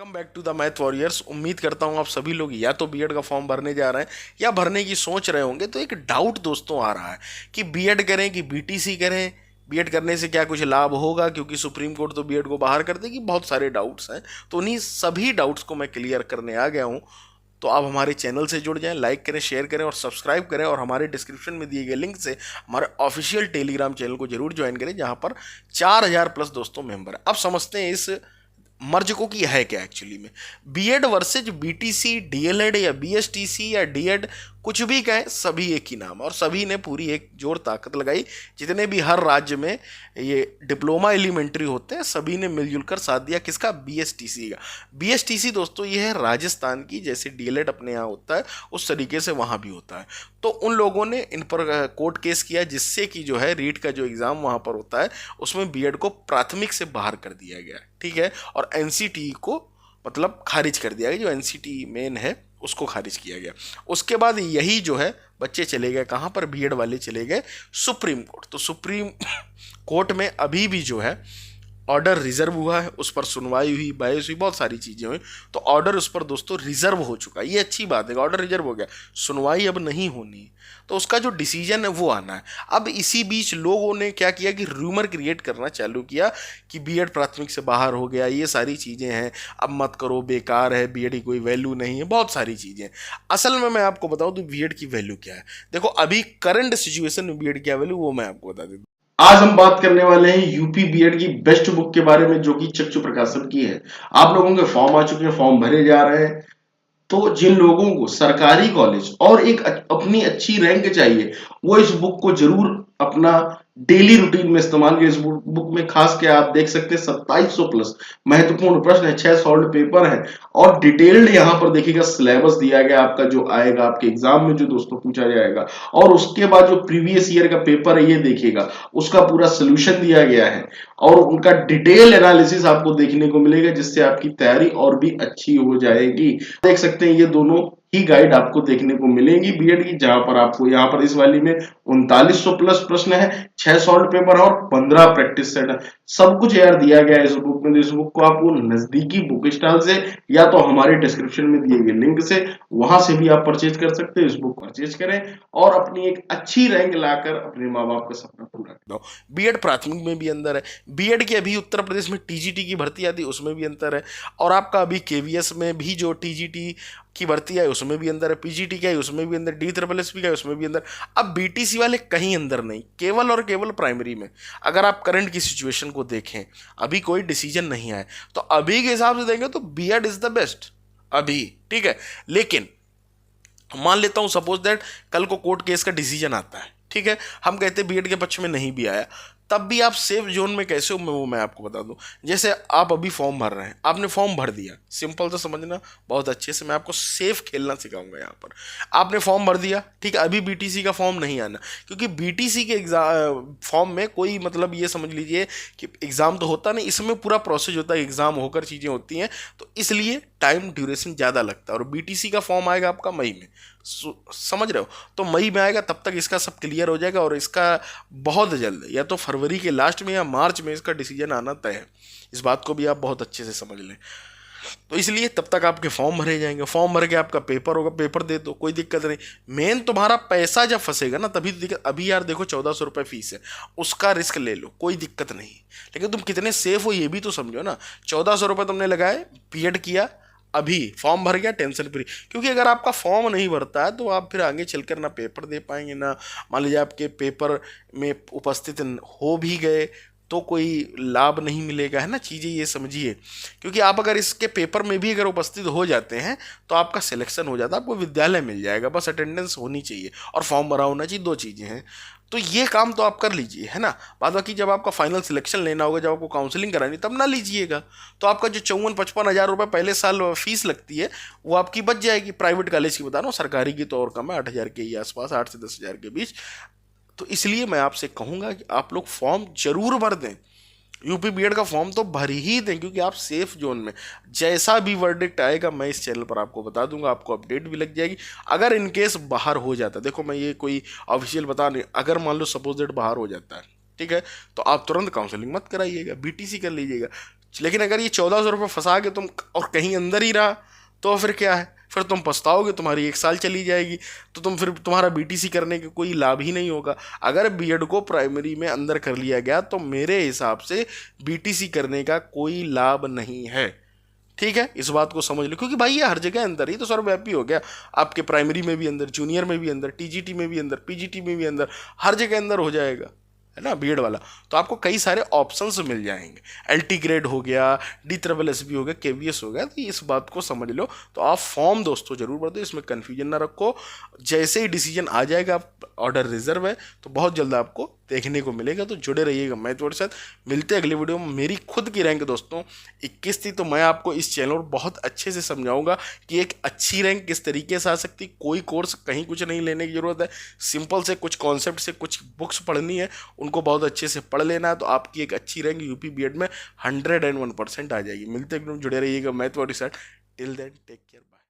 Welcome back to the math warriors. उम्मीद करता हूँ आप सभी लोग या तो बीएड का फॉर्म भरने जा रहे हैं या भरने की सोच रहे होंगे। तो एक डाउट दोस्तों आ रहा है कि बीएड करें कि बीटीसी करें, बीएड करने से क्या कुछ लाभ होगा, क्योंकि सुप्रीम कोर्ट तो बीएड को बाहर कर देगी। बहुत सारे डाउट्स हैं, तो उन्हीं सभी डाउट्स को मैं क्लियर करने आ गया हूँ। तो आप हमारे चैनल से जुड़ जाएं, लाइक करें, शेयर करें और सब्सक्राइब करें, और हमारे डिस्क्रिप्शन में दिए गए लिंक से हमारे ऑफिशियल टेलीग्राम चैनल को जरूर ज्वाइन करें, जहां पर 4000 प्लस दोस्तों मेंबर हैं। अब समझते हैं इस मर्ज को कि है क्या एक्चुअली में। बीएड वर्सेज बीटीसी, डीएलएड या बीएसटीसी या डीएड, कुछ भी कहें, सभी एक ही नाम, और सभी ने पूरी एक जोर ताकत लगाई। जितने भी हर राज्य में ये डिप्लोमा एलिमेंट्री होते हैं, सभी ने मिलजुल कर साथ दिया किसका, बीएसटीसी का। बीएसटीसी दोस्तों ये है राजस्थान की, जैसे डीएलएड अपने यहाँ होता है उस तरीके से वहाँ भी होता है। तो उन लोगों ने इन पर कोर्ट केस किया, जिससे कि जो है रीट का जो एग्ज़ाम वहाँ पर होता है उसमें बीएड को प्राथमिक से बाहर कर दिया गया, ठीक है। और एनसीटी को मतलब खारिज कर दिया गया, जो एनसीटी मेन है उसको खारिज किया गया। उसके बाद यही जो है बच्चे चले गए कहाँ पर, बीएड वाले चले गए सुप्रीम कोर्ट। तो सुप्रीम कोर्ट में अभी भी जो है ऑर्डर रिजर्व हुआ है, उस पर सुनवाई हुई, बहस हुई, बहुत सारी चीज़ें हुई। तो ऑर्डर उस पर दोस्तों रिजर्व हो चुका है, ये अच्छी बात है। ऑर्डर रिजर्व हो गया, सुनवाई अब नहीं होनी है, तो उसका जो डिसीजन है वो आना है। अब इसी बीच लोगों ने क्या किया कि रूमर क्रिएट करना चालू किया कि बीएड प्राथमिक से बाहर हो गया, ये सारी चीज़ें हैं, अब मत करो, बेकार है, बीएड की कोई वैल्यू नहीं है, बहुत सारी चीज़ें। असल में मैं आपको बताऊं तो बीएड की वैल्यू क्या है। देखो अभी करंट सिचुएशन में बीएड की वैल्यू वो मैं आपको बता देता हूं। आज हम बात करने वाले हैं यूपी बीएड की बेस्ट बुक के बारे में, जो कि चक्षु प्रकाशन की है। आप लोगों के फॉर्म आ चुके हैं, फॉर्म भरे जा रहे हैं। तो जिन लोगों को सरकारी कॉलेज और एक अपनी अच्छी रैंक चाहिए, वो इस बुक को जरूर अपना डेली रूटीन में इस्तेमाल करें। इस बुक में खास के आप देख सकते हैं 2700 प्लस महत्वपूर्ण प्रश्न है, 6 सॉल्व पेपर है, और डिटेल्ड यहाँ पर देखिएगा सिलेबस दिया गया आपका, जो आएगा आपके एग्जाम में, जो दोस्तों पूछा जाएगा। और उसके बाद जो प्रीवियस ईयर का पेपर है ये देखिएगा, उसका पूरा सोल्यूशन दिया गया है, और उनका डिटेल एनालिसिस आपको देखने को मिलेगा, जिससे आपकी तैयारी और भी अच्छी हो जाएगी। देख सकते हैं ये दोनों ही गाइड आपको देखने को मिलेंगी बीएड की, जहां पर आपको यहाँ पर इस वाली में 3900 प्लस प्रश्न है, 6 सॉल्व पेपर और 15 प्रैक्टिस सेट, सब कुछ यार दिया गया है इस बुक में। इस बुक को आपको नजदीकी बुक स्टॉल से या तो हमारे डिस्क्रिप्शन में दिए गए लिंक से, वहां से भी आप परचेज कर सकते हैं। इस बुक परचेज करें और अपनी एक अच्छी रैंक लाकर अपने माँ बाप का सपना पूरा करो। बीएड प्राथमिक में भी अंदर है, बीएड की अभी उत्तर प्रदेश में टीजीटी की भर्ती आती है उसमें भी अंतर है, और आपका अभी केवीएस में भी जो टीजीटी की भर्ती है उसमें भी अंदर है, पीजीटी का है उसमें भी अंदर, DSSS का है उसमें भी अंदर। अब बीटीसी वाले कहीं अंदर नहीं, केवल और केवल प्राइमरी में। अगर आप करंट की सिचुएशन को देखें, अभी कोई डिसीजन नहीं आया, तो अभी के हिसाब से देंगे तो बीएड इज द बेस्ट अभी, ठीक है। लेकिन मान लेता हूं सपोज दैट कल को कोर्ट केस का डिसीजन आता है, ठीक है, हम कहते हैं बीएड के पक्ष में नहीं भी आया, तब भी आप सेफ जोन में कैसे हो वो मैं आपको बता दूं। जैसे आप अभी फॉर्म भर रहे हैं, आपने फॉर्म भर दिया, सिंपल तो समझना बहुत अच्छे से, मैं आपको सेफ खेलना सिखाऊंगा यहाँ पर। आपने फॉर्म भर दिया, ठीक है, अभी बीटीसी का फॉर्म नहीं आना, क्योंकि बीटीसी के एग्जाम फॉर्म में कोई मतलब ये समझ लीजिए कि एग्ज़ाम तो होता नहीं, इसमें पूरा प्रोसेस होता है, एग्ज़ाम होकर चीज़ें होती हैं, तो इसलिए टाइम ड्यूरेशन ज़्यादा लगता है। और बीटीसी का फॉर्म आएगा आपका मई में, समझ रहे हो, तो मई में आएगा, तब तक इसका सब क्लियर हो जाएगा, और इसका बहुत जल्द या तो फरवरी के लास्ट में या मार्च में इसका डिसीजन आना तय है। इस बात को भी आप बहुत अच्छे से समझ लें। तो इसलिए तब तक आपके फॉर्म भरे जाएंगे, फॉर्म भर के आपका पेपर होगा, पेपर दे दो, कोई दिक्कत नहीं। मेन तुम्हारा पैसा जब फंसेगा ना तभी तो दिक्कत। अभी यार देखो 1400 रुपये फीस है, उसका रिस्क ले लो, कोई दिक्कत नहीं, लेकिन तुम कितने सेफ हो ये भी तो समझो ना। 1400 रुपये तुमने लगाए, बीएड किया, अभी फॉर्म भर गया, टेंशन फ्री। क्योंकि अगर आपका फॉर्म नहीं भरता है तो आप फिर आगे चलकर ना पेपर दे पाएंगे, ना मान लीजिए आपके पेपर में उपस्थित हो भी गए तो कोई लाभ नहीं मिलेगा, है ना, चीज़ें ये समझिए। क्योंकि आप अगर इसके पेपर में भी अगर उपस्थित हो जाते हैं तो आपका सिलेक्शन हो जाता है, आपको विद्यालय मिल जाएगा, बस अटेंडेंस होनी चाहिए और फॉर्म भरा होना चाहिए, 2 चीज़ें हैं। तो ये काम तो आप कर लीजिए, है ना। बाद बाकी जब आपका फाइनल सिलेक्शन लेना होगा, जब आपको काउंसलिंग करानी, तब ना लीजिएगा, तो आपका जो 54-55 हज़ार रुपये पहले साल फीस लगती है वो आपकी बच जाएगी। प्राइवेट कॉलेज की बता रहा हूँ, सरकारी की तो और कम है, 8,000 के ही आसपास, 8 से 10,000 के बीच। तो इसलिए मैं आपसे कहूँगा कि आप लोग फॉर्म जरूर भर दें, यूपी बीएड का फॉर्म तो भर ही दें, क्योंकि आप सेफ जोन में, जैसा भी वर्डिक्ट आएगा मैं इस चैनल पर आपको बता दूंगा, आपको अपडेट भी लग जाएगी। अगर इनकेस बाहर हो जाता, देखो मैं ये कोई ऑफिशियल बता नहीं, अगर मान लो सपोज दैट बाहर हो जाता है, ठीक है, तो आप तुरंत काउंसलिंग मत कराइएगा, बीटीसी कर लीजिएगा। लेकिन अगर ये 1400 रुपये फंसा के तुम और कहीं अंदर ही रहा तो फिर क्या है, फिर तुम पछताओगे, तुम्हारी 1 साल चली जाएगी, तो तुम फिर तुम्हारा बीटीसी करने के कोई लाभ ही नहीं होगा। अगर बीएड को प्राइमरी में अंदर कर लिया गया तो मेरे हिसाब से बीटीसी करने का कोई लाभ नहीं है। ठीक है, इस बात को समझ लो, क्योंकि भाई ये हर जगह अंदर, ही तो सर्वव्यापी हो गया। आपके प्राइमरी में भी अंदर, जूनियर में भी अंदर, टीजीटी में भी अंदर, पीजीटी में भी अंदर, हर जगह अंदर हो जाएगा, है ना बीएड वाला। तो आपको कई सारे ऑप्शंस मिल जाएंगे, एलटी ग्रेड हो गया, DSSB हो गया, केवीएस हो गया। तो इस बात को समझ लो। तो आप फॉर्म दोस्तों जरूर भर दो, इसमें कन्फ्यूजन ना रखो। जैसे ही डिसीजन आ जाएगा, ऑर्डर रिजर्व है, तो बहुत जल्द आपको देखने को मिलेगा। तो जुड़े रहिएगा मैथ वर्ड के साथ। मिलते हैं अगली वीडियो में। मेरी खुद की रैंक दोस्तों 21 थी, तो मैं आपको इस चैनल पर बहुत अच्छे से समझाऊंगा कि एक अच्छी रैंक किस तरीके से आ सकती। कोई कोर्स कहीं कुछ नहीं लेने की जरूरत है, सिंपल से कुछ कॉन्सेप्ट से कुछ बुक्स पढ़नी है, उनको बहुत अच्छे से पढ़ लेना है, तो आपकी एक अच्छी रैंक यूपी बीएड में 101% आ जाएगी। मिलते हैं, जुड़े रहिएगा मैथ वर्ड के साथ। Till then take care, bye.